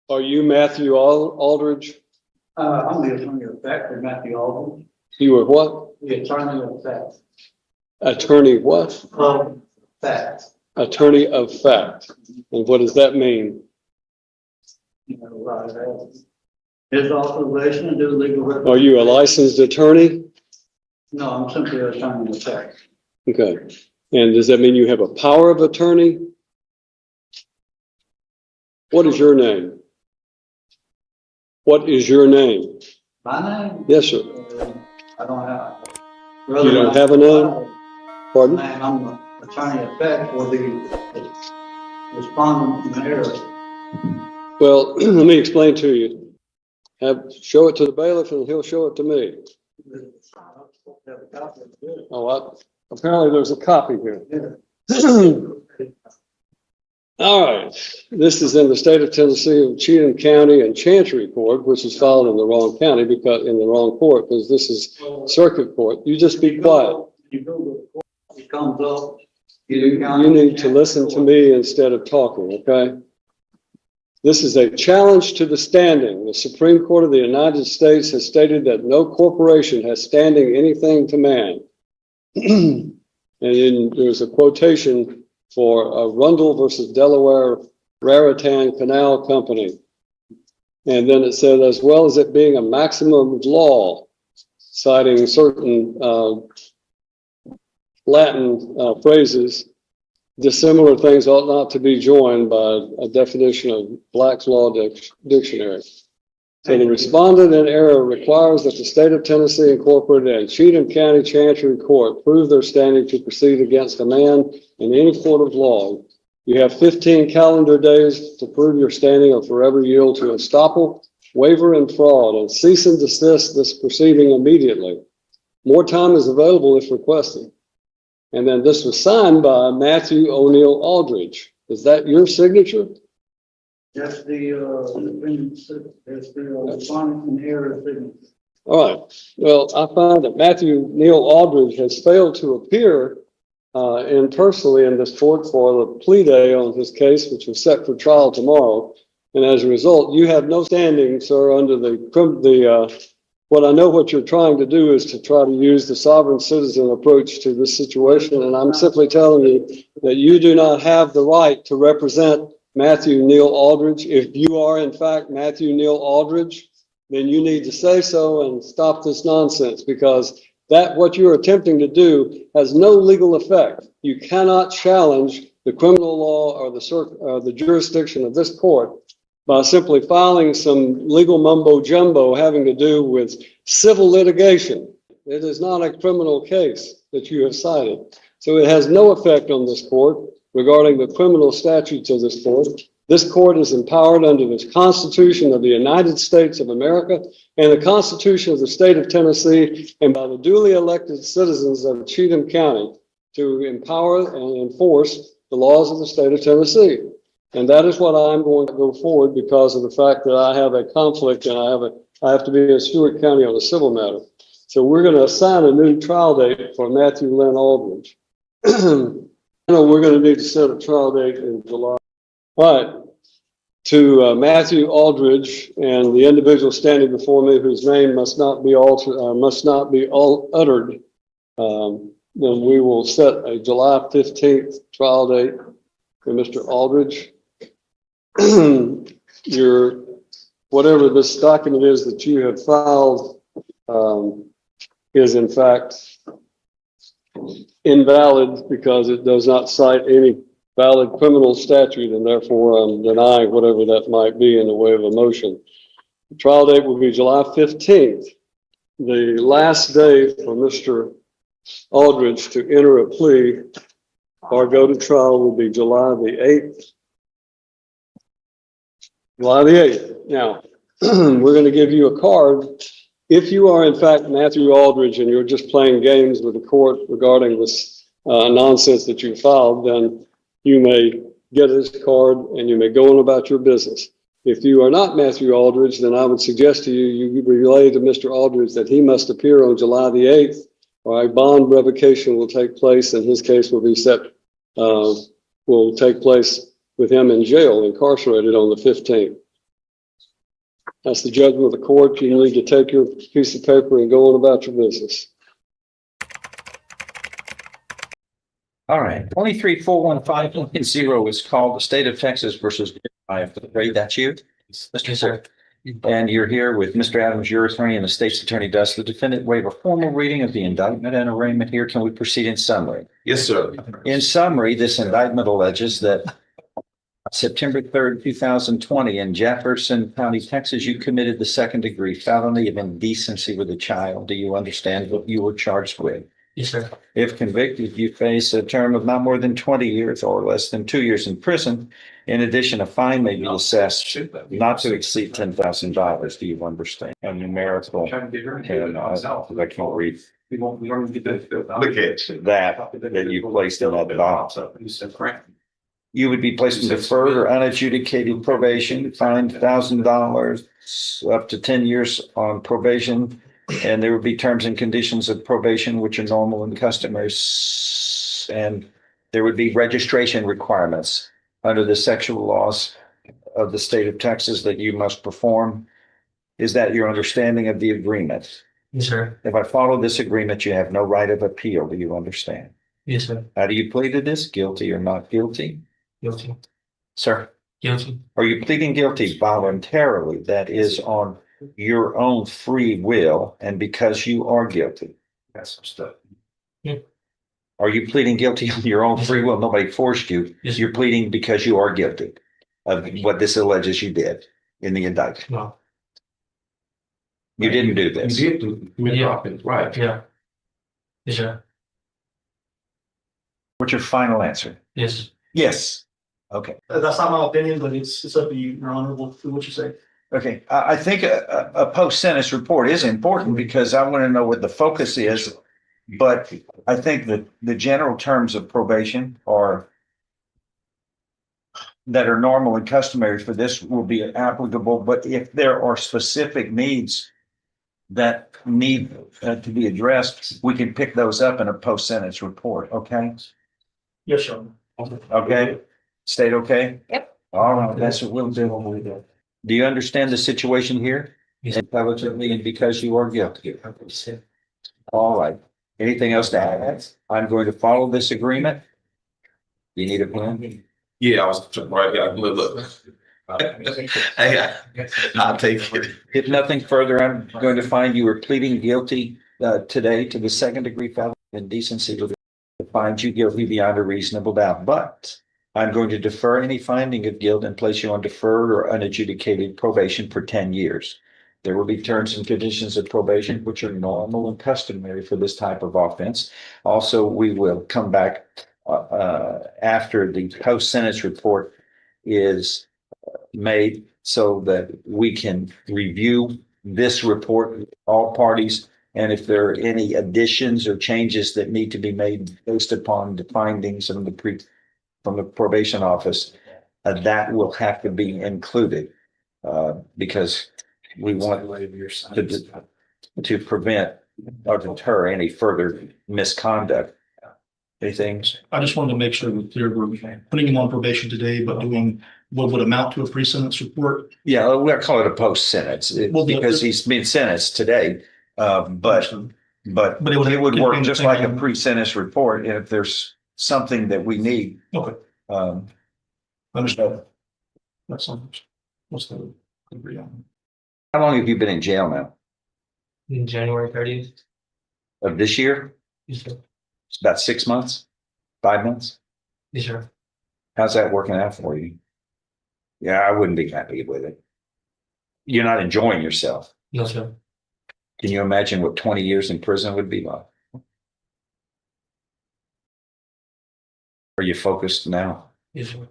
Are you Matthew Aldridge? I'm the attorney of fact for Matthew Aldridge. You were what? The attorney of fact. Attorney what? Of fact. Attorney of fact. And what does that mean? You know, right. His authorization to do legal representation. Are you a licensed attorney? No, I'm simply an attorney of fact. Okay. And does that mean you have a power of attorney? What is your name? What is your name? My name? Yes, sir. I don't have. You don't have a name? Pardon? I'm the attorney of fact for the respondent in the error. Well, let me explain to you. Show it to the bailiff and he'll show it to me. Apparently there's a copy here. All right. This is in the state of Tennessee of Cheatham County and Chancery Court, which is filed in the wrong county because in the wrong court, because this is circuit court. You just be quiet. You go to the court, it comes up. You need to listen to me instead of talking, okay? This is a challenge to the standing. The Supreme Court of the United States has stated that no corporation has standing anything to man. And then there's a quotation for Rundle versus Delaware Raritan Canal Company. And then it said, as well as it being a maximum of law, citing certain Latin phrases, dissimilar things ought not to be joined by a definition of Black's Law Dictionary. So the respondent in error requires that the state of Tennessee Incorporated and Cheatham County Chancery Court prove their standing to proceed against a man in any court of law. You have 15 calendar days to prove your standing or forever yield to estoppel, waiver, and fraud, and cease and desist this proceeding immediately. More time is available if requested. And then this was signed by Matthew O'Neill Aldridge. Is that your signature? That's the respondent in error signature. All right. Well, I find that Matthew Neil Aldridge has failed to appear personally in this court for the plea day on his case, which was set for trial tomorrow. And as a result, you have no standing, sir, under what I know what you're trying to do is to try to use the sovereign citizen approach to this situation. And I'm simply telling you that you do not have the right to represent Matthew Neil Aldridge. If you are, in fact, Matthew Neil Aldridge, then you need to say so and stop this nonsense, because what you're attempting to do has no legal effect. You cannot challenge the criminal law or the jurisdiction of this court by simply filing some legal mumbo jumbo having to do with civil litigation. It is not a criminal case that you have cited. So it has no effect on this court regarding the criminal statutes of this court. This court is empowered under the Constitution of the United States of America and the Constitution of the state of Tennessee, and by the duly elected citizens of Cheatham County to empower and enforce the laws of the state of Tennessee. And that is what I'm going to go forward because of the fact that I have a conflict and I have to be in Stewart County on a civil matter. So we're going to assign a new trial date for Matthew Lynn Aldridge. We're going to need to set a trial date in July. All right. To Matthew Aldridge and the individual standing before me whose name must not be uttered, then we will set a July 15th trial date for Mr. Aldridge. Whatever this document is that you have filed is in fact invalid because it does not cite any valid criminal statute, and therefore I'm denying whatever that might be in the way of a motion. The trial date will be July 15th. The last day for Mr. Aldridge to enter a plea or go to trial will be July the 8th. July the 8th. Now, we're going to give you a card. If you are, in fact, Matthew Aldridge and you're just playing games with the court regarding this nonsense that you filed, then you may get this card and you may go on about your business. If you are not Matthew Aldridge, then I would suggest to you, you relay to Mr. Aldridge that he must appear on July the 8th, or a bond revocation will take place, and his case will be will take place with him in jail, incarcerated on the 15th. That's the judgment of the court. You need to take your piece of paper and go on about your business. All right, 234150 is called the State of Texas versus Ray. That's you? Mr. Sir. And you're here with Mr. Adams, your attorney, and the state's attorney. Does the defendant waive a formal reading of the indictment and arraignment here? Can we proceed in summary? Yes, sir. In summary, this indictment alleges that September 3rd, 2020 in Jefferson County, Texas, you committed the second-degree felony of indecency with a child. Do you understand what you were charged with? Yes, sir. If convicted, you face a term of not more than 20 years or less than 2 years in prison. In addition, a fine may be assessed not to exceed $10,000. Do you understand? A numerical, and I can't read Look at you. that you placed in that box. You would be placed in deferred or unadjudicated probation, fined $1,000, up to 10 years on probation. And there would be terms and conditions of probation, which are normal and customary. And there would be registration requirements under the sexual laws of the state of Texas that you must perform. Is that your understanding of the agreement? Yes, sir. If I follow this agreement, you have no right of appeal. Do you understand? Yes, sir. How do you plead to this? Guilty or not guilty? Guilty. Sir, Guilty. are you pleading guilty voluntarily? That is on your own free will and because you are guilty? That's some stuff. Are you pleading guilty on your own free will? Nobody forced you. Yes. You're pleading because you are guilty of what this alleges you did in the indictment. No. You didn't do this. You did commit Yeah. offense, right? Yeah. Yes, sir. What's your final answer? Yes. Yes. Okay. That's not my opinion, but it's up to you, Your Honor, what you say. Okay. I think a post-sentence report is important because I want to know what the focus is. But I think that the general terms of probation that are normal and customary for this will be applicable. But if there are specific needs that need to be addressed, we can pick those up in a post-sentence report. Okay. Yes, Your Honor. Okay. State okay? Yep. All right. That's what we'll do. Do you understand the situation here? Yes. Intelligently and because you are guilty. All right. Anything else to add? I'm going to follow this agreement. You need a pen? Yeah, I was right. Yeah, look. Hey, I'll take it. If nothing further, I'm going to find you are pleading guilty today to the second-degree felony of indecency with find you guilty beyond a reasonable doubt. But I'm going to defer any finding of guilt and place you on deferred or unadjudicated probation for 10 years. There will be terms and conditions of probation, which are normal and customary for this type of offense. Also, we will come back after the post-sentence report is made so that we can review this report, all parties. And if there are any additions or changes that need to be made based upon the findings from the probation office, that will have to be included because we want to prevent or deter any further misconduct. Anything? I just wanted to make sure that we're putting him on probation today, but doing what would amount to a pre-sentence report. Yeah, we'll call it a post-sentence Well, because he's been sentenced today. But But it would work contain the just like a same- pre-sentence report. And if there's something that we need, Okay, um, understood. That's all. What's the agree on? how long have you been in jail now? In January 30th. Of this year? Yes, sir. It's about 6 months, 5 months. Yes, sir. How's that working out for you? Yeah, I wouldn't be happy with it. You're not enjoying yourself. No, sir. Can you imagine what 20 years in prison would be like? Are you focused now? Yes, sir.